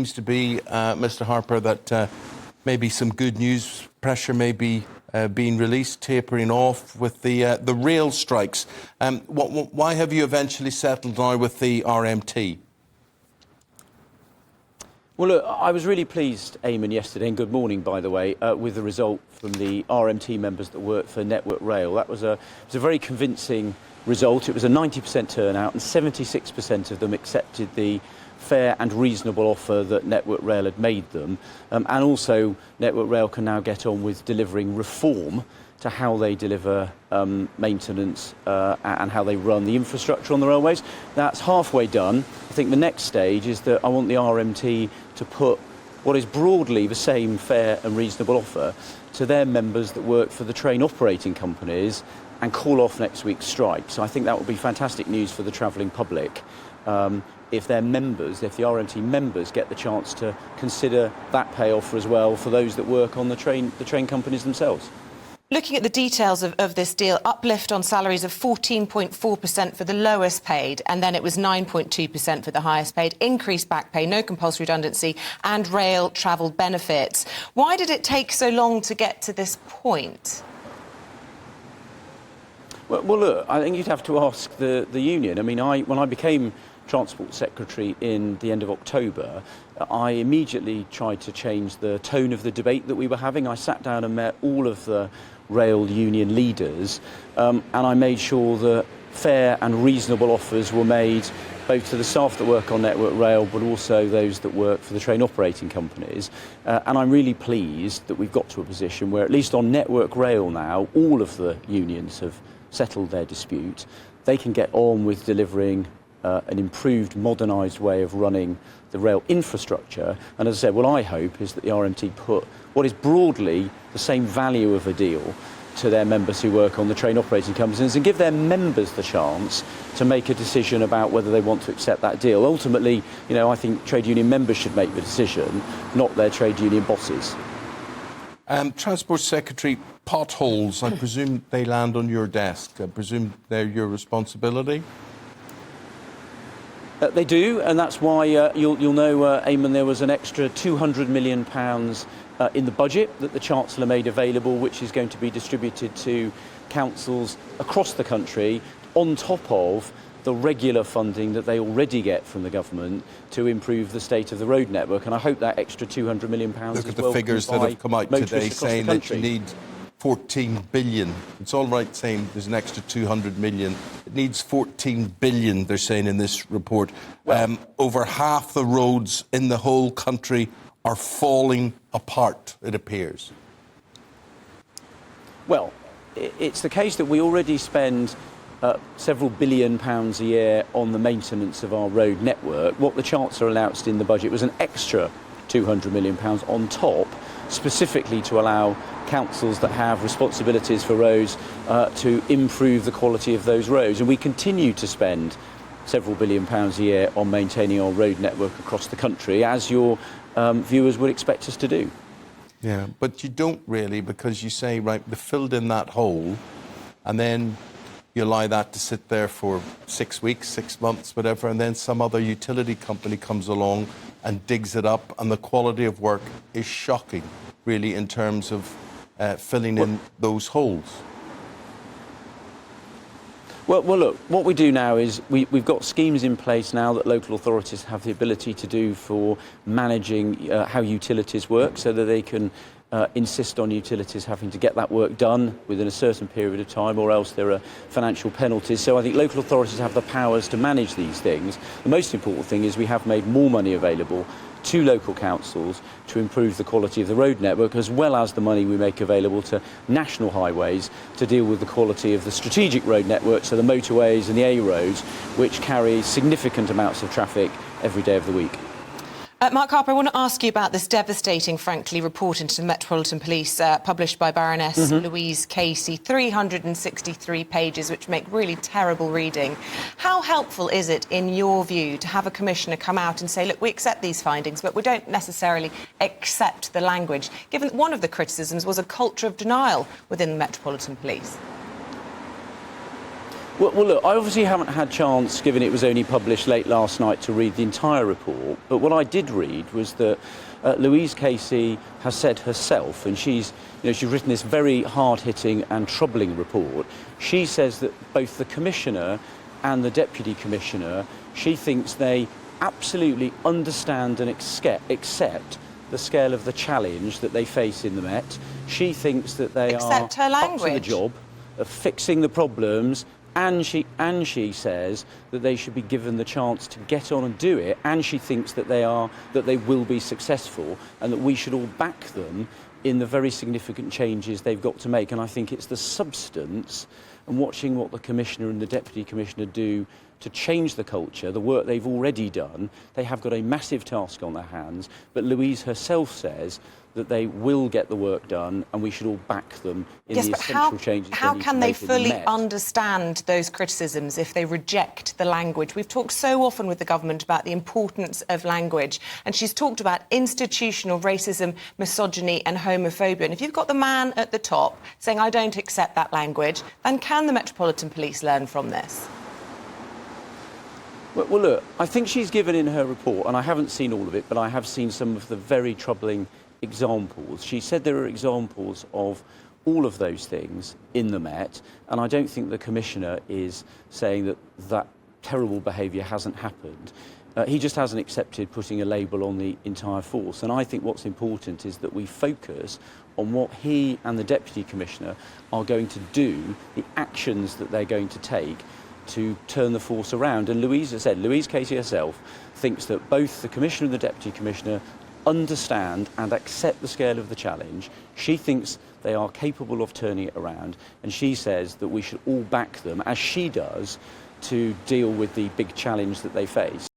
seems to be, Mr Harper, that maybe some good news pressure may be being released, tapering off with the rail strikes. Why have you eventually settled now with the RMT? Well, look, I was really pleased, Eamon, yesterday, and good morning, by the way, with the result from the RMT members that work for Network Rail. It was a very convincing result. It was a 90% turnout, and 76% of them accepted the fair and reasonable offer that Network Rail had made them. And also, Network Rail can now get on with delivering reform to how they deliver maintenance and how they run the infrastructure on the railways. That's halfway done. I think the next stage is that I want the RMT to put what is broadly the same fair and reasonable offer to their members that work for the train operating companies and call off next week's strike. So I think that would be fantastic news for the travelling public if their members, if the RMT members get the chance to consider that pay offer as well for those that work on the train companies themselves. Looking at the details of this deal, uplift on salaries of 14.4% for the lowest paid, and then it was 9.2% for the highest paid, increased back pay, no compulsory redundancy, and rail travel benefits. Why did it take so long to get to this point? Well, look, I think you'd have to ask the union. I mean, when I became Transport Secretary in the end of October, I immediately tried to change the tone of the debate that we were having. I sat down and met all of the rail union leaders, and I made sure that fair and reasonable offers were made both to the staff that work on Network Rail, but also those that work for the train operating companies. And I'm really pleased that we've got to a position where, at least on Network Rail now, all of the unions have settled their dispute. They can get on with delivering an improved, modernised way of running the rail infrastructure. And as I said, what I hope is that the RMT put what is broadly the same value of a deal to their members who work on the train operating companies and give their members the chance to make a decision about whether they want to accept that deal. Ultimately, you know, I think trade union members should make the decision, not their trade union bosses. Transport Secretary, potholes, I presume they land on your desk. I presume they're your responsibility? They do, and that's why you'll know, Eamon, there was an extra £200 million in the budget that the Chancellor made available, which is going to be distributed to councils across the country, on top of the regular funding that they already get from the government to improve the state of the road network. And I hope that extra £200 million Look at the figures that have come out today saying that you need 14 billion. It's all right saying there's an extra 200 million. It needs 14 billion, they're saying in this report. Well, over half the roads in the whole country are falling apart, it appears. Well, it's the case that we already spend several £billion a year on the maintenance of our road network. What the Chancellor announced in the budget was an extra £200 million on top, specifically to allow councils that have responsibilities for roads to improve the quality of those roads. And we continue to spend several £billion a year on maintaining our road network across the country, as your viewers would expect us to do. Yeah, but you don't really, because you say, right, they filled in that hole, and then you allow that to sit there for 6 weeks, 6 months, whatever, and then some other utility company comes along and digs it up, and the quality of work is shocking, really, in terms of filling in those holes. Well, look, what we do now is we've got schemes in place now that local authorities have the ability to do for managing how utilities work, so that they can insist on utilities having to get that work done within a certain period of time, or else there are financial penalties. So I think local authorities have the powers to manage these things. The most important thing is we have made more money available to local councils to improve the quality of the road network, as well as the money we make available to national highways to deal with the quality of the strategic road network, so the motorways and the A roads, which carry significant amounts of traffic every day of the week. Mark Harper, I want to ask you about this devastating, frankly, report into the Metropolitan Police published by Baroness Louise Casey, 363 pages, which make really terrible reading. How helpful is it, in your view, to have a commissioner come out and say, look, we accept these findings, but we don't necessarily accept the language, given that one of the criticisms was a culture of denial within the Metropolitan Police? Well, look, I obviously haven't had chance, given it was only published late last night, to read the entire report. But what I did read was that Louise Casey has said herself, and she's written this very hard-hitting and troubling report. She says that both the Commissioner and the Deputy Commissioner, she thinks they absolutely understand and accept the scale of the challenge that they face in the Met. She thinks that they are up to the job of fixing the problems, and she says that they should be given the chance to get on and do it, and she thinks that they will be successful, and that we should all back them in the very significant changes they've got to make. And I think it's the substance, and watching what the Commissioner and the Deputy Commissioner do to change the culture, the work they've already done. They have got a massive task on their hands, but Louise herself says that they will get the work done, and we should all back them in the essential changes. How can they fully understand those criticisms if they reject the language? We've talked so often with the government about the importance of language, and she's talked about institutional racism, misogyny and homophobia. And if you've got the man at the top saying, I don't accept that language, then can the Metropolitan Police learn from this? Well, look, I think she's given in her report, and I haven't seen all of it, but I have seen some of the very troubling examples. She said there are examples of all of those things in the Met, and I don't think the Commissioner is saying that that terrible behaviour hasn't happened. He just hasn't accepted putting a label on the entire force. And I think what's important is that we focus on what he and the Deputy Commissioner are going to do, the actions that they're going to take to turn the force around. And Louise Casey herself thinks that both the Commissioner and the Deputy Commissioner understand and accept the scale of the challenge. She thinks they are capable of turning it around, and she says that we should all back them, as she does, to deal with the big challenge that they face.